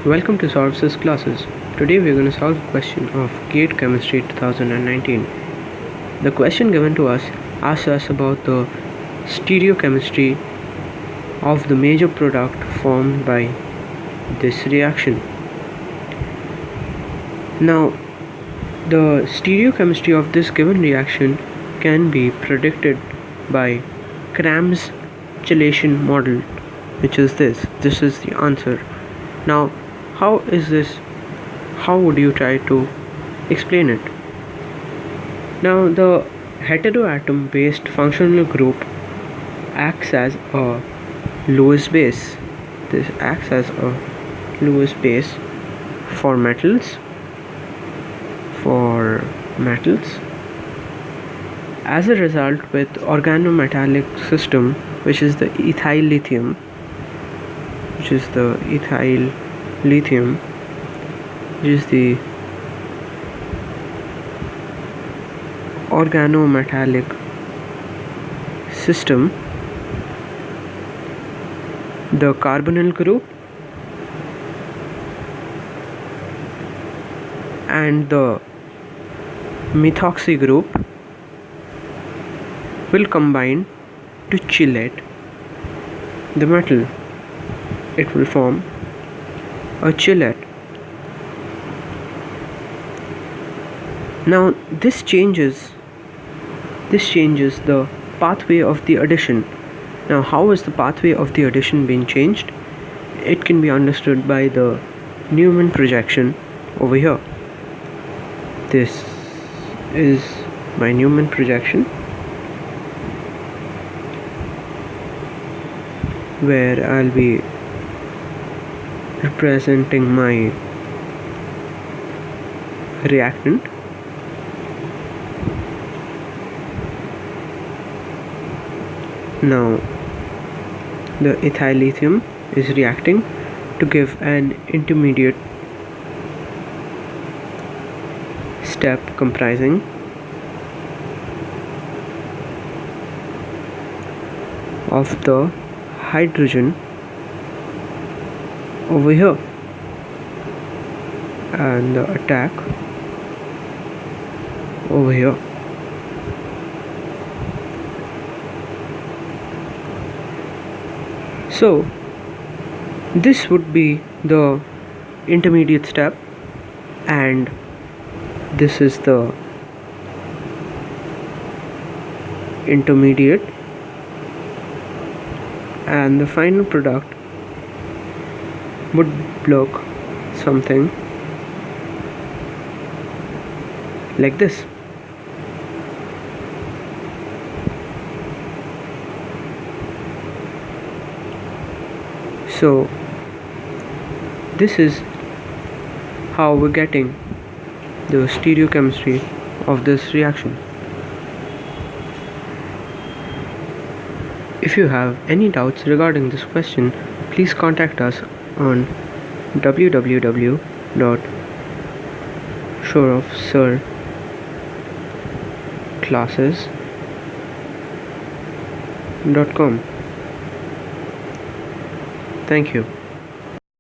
Welcome to Solve classes. Today we are going to solve a question of GATE Chemistry 2019. The question given to us asks us about the stereochemistry of the major product formed by this reaction. Now, the stereochemistry of this given reaction can be predicted by Cram's chelation model, which is this. This is the answer. Now, how is this? How would you try to explain it? Now, the heteroatom based functional group acts as a Lewis base. This acts as a Lewis base for metals. As a result, with organometallic system, which is the ethyl lithium, which is the organometallic system, the carbonyl group and the methoxy group will combine to chelate the metal. It will form a chelate. Now this changes the pathway of the addition. Now how is the pathway of the addition being changed? It can be understood by the Newman projection over here. This is my Newman projection, where I'll be representing my reactant. Now the ethyl lithium is reacting to give an intermediate step comprising of the hydrogen over here and the attack over here. So this would be the intermediate step, and this is the intermediate, and the final product would look something like this. So this is how we're getting the stereochemistry of this reaction. If you have any doubts regarding this question, please contact us on www.shorofsirclasses.com. Thank you.